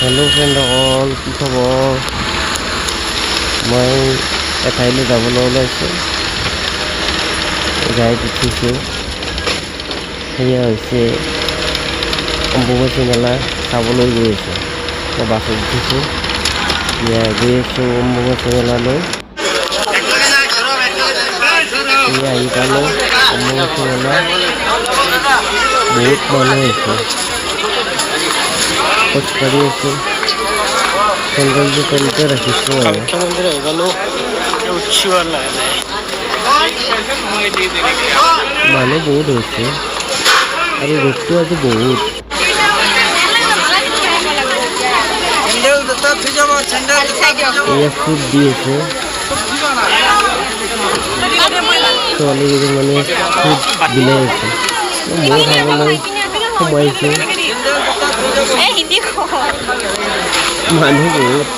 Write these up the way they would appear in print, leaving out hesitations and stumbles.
Hello' ফ্ৰেণ্ডসকল, কি খবৰ? মই এঠাইলৈ যাবলৈ ওলাইছোঁ। গাড়ীত উঠিছোঁ। সেয়া হৈছে অম্বুবাচী মেলা চাবলৈ গৈ আছোঁ। মই বাছত উঠিছোঁ, গৈ আছোঁ অম্বুবাচী মেলালৈ। আহি পালোঁ অম্বুবাচী মেলা। বহুত মানুহ হৈছে। খোজকাঢ়ি আছোঁ, চেণ্ডেলযোৰ তলতে ৰাখিছোঁ আৰু মানুহ বহুত হৈছে আৰু ৰ'দটো আজি বহুত। এয়া ফুট দি আছে, ছোৱালী কেইজনমানে ফুট বিলাই আছে। মই খাবলৈ সোমাইছোঁ। মানুহ বহুত,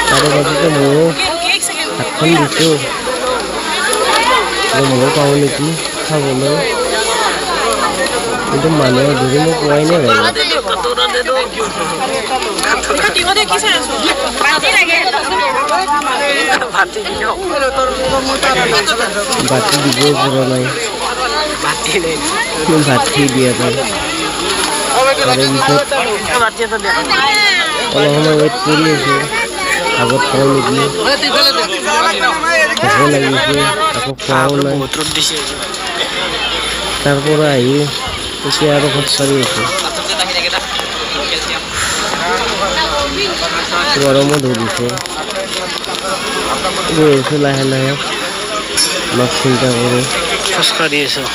তাৰে মাজতে ময়ো হাতখন দিছোঁ, ময়ো পাওঁ নেকি খাবলৈ, কিন্তু মানুহে ধৰি মই পোৱাই নাই বাৰু। বাতি দিবই পৰা নাই, বাতি দিয়া নাই। তাৰে পিছত অলপ সময় ৱেইট কৰি আছোঁ, আগত পাওঁ নেকি, ভোক লাগিছে, আকৌ খোৱাও নাই। তাৰ পৰা আহি এতিয়া আৰু খোজকাঢ়ি আছোঁ। গৰমো ধৰিছে, গৈ আছোঁ লাহে লাহে, অলপ চিন্তা কৰি খোজকাঢ়ি আছোঁ।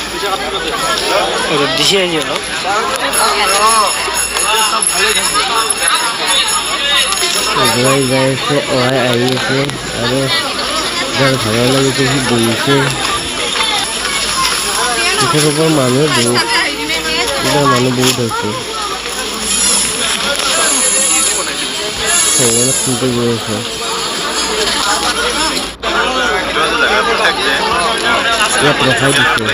ৰ'দ দিছে আজি অলপ। যোৱাই যাই আছে, অহাই আহি আছে, আৰু যাৰ ভাগৰ লাগিছে সি বহিছে। পিছৰ পৰা মানুহ বহুত, এইবাৰ মানুহ বহুত হৈছে। ভগৱানক চিন্তা গৈ আছে। ইয়াত ৰখাই দিছে,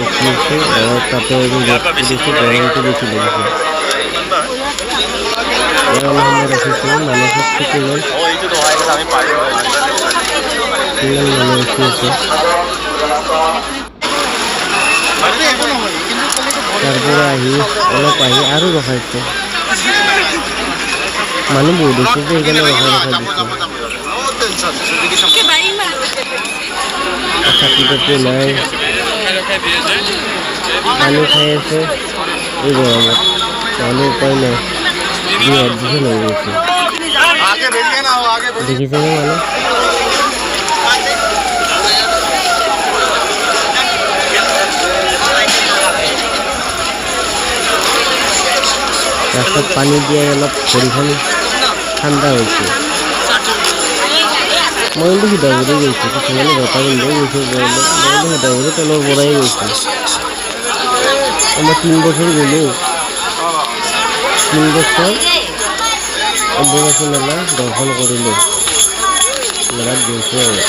ৰখি আছোঁ, তাতে গৰমটো বেছি লাগিছে। অলপ সময় ৰাখিছোঁ, মানুহ চব ছুটি লৈ কিমান মানুহ ৰখি আছে। তাৰ পৰা আহি অলপ আহি আৰু ৰখাইছে। মানুহ বহুত হৈছে যে সেইকাৰণে ৰখাই দিছে। চাকি তাকি নাই, পানী খাই আছে। এই গৰমত মানুহ উপায় নাই, ডিহাইড্ৰেশ্যন হৈ গৈছে। দেখিছেনে মানুহ? ৰাস্তাত পানী দিয়াই অলপ ভৰিখন ঠাণ্ডা হৈছে। মই কিন্তু সিধা ভৰি গৈছোঁ, কিছুমানে জোতা পিন্ধিও গৈছে ওপৰলৈ, মই কিন্তু সিধা ভৰি তলৰ পৰাই গৈছোঁ। মই 3 বছৰ গ'লোঁ, 3 বছৰ অম্বুবাচী মেলা দৰ্শন কৰিলোঁ, মেলাত গৈছোঁ আৰু।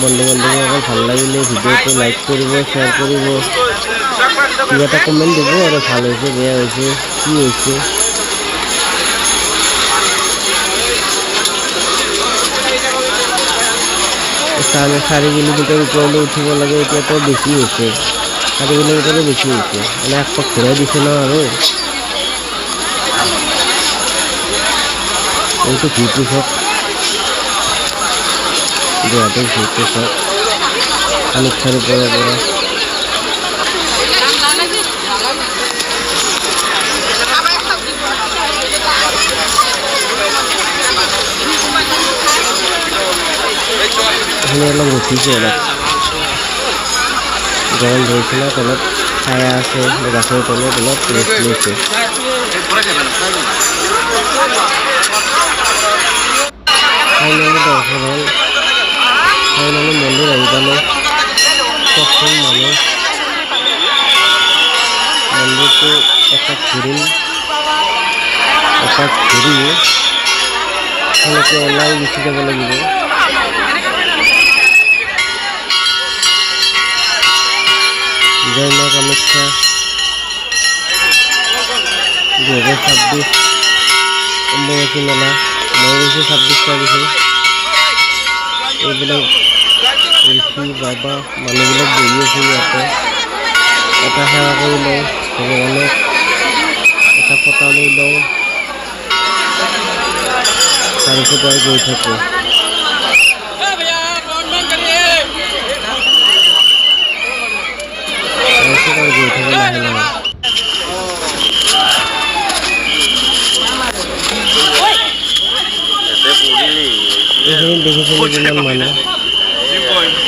বন্ধু বান্ধৱীসকল ভাল লাগিলে ভিডিঅ'টো লাইক কৰিব, শ্বেয়াৰ কৰিব, কিবা এটা কমেণ্ট দিব আৰু ভাল হৈছে, বেয়া হৈছে, কি হৈছে। আমি 4 কিলোমিটাৰ ওপৰলৈ উঠিব লাগে, এতিয়াতো বেছি হৈছে, 4 কিলোমিটাৰো বেছি হৈছে, মানে এক পাক ঘূৰাই দিছে ন। আৰু এইটো ভিউটো চাওক, গুৱাহাটীৰ ভিউটো চাওক, কামাখ্যাৰ ওপৰৰ পৰা। এইখিনি অলপ ৰখিছোঁ, অলপ গৰম ধৰিছে না, তলত ছায়া আছে, গাছৰ তলত অলপ ৰেষ্ট লৈছে। ফাইনেলি দৰ্শন হ'ল, ফাইনেলি মন্দিৰ আহি পালোঁ। চবচোন মানুহ, মন্দিৰটো এপাক ঘূৰিম, এপাক ঘূৰি সেনেকৈ ওলাই গুচি যাব লাগিব। জয় মা কামাখ্যা 2026 অম্বুবাচী মেলা মই গৈছোঁ 26 তাৰিখে। এইবিলাক ঋষি বাবা মানুহবিলাক বহি আছে ইয়াতে। এটা সেৱা কৰি লওঁ ভগৱানক, এটা ফটা লৈ লওঁ, তাৰপিছত আৰু গৈ থাকোঁ। তাৰপিছত আৰু গৈ থাকোঁ লাহে লাহে। এইখিনি দেখিছিলোঁ কিমান মানুহ,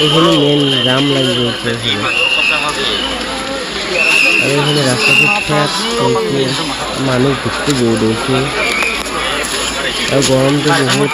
এইখিনি মেইন জাম লাগি গৈছে এইখিনি। আৰু এইখিনি ৰাস্তাটো ঠেক হৈছে, মানুহ ভিতৰটো বহুত হৈছে আৰু গৰমটো বহুত।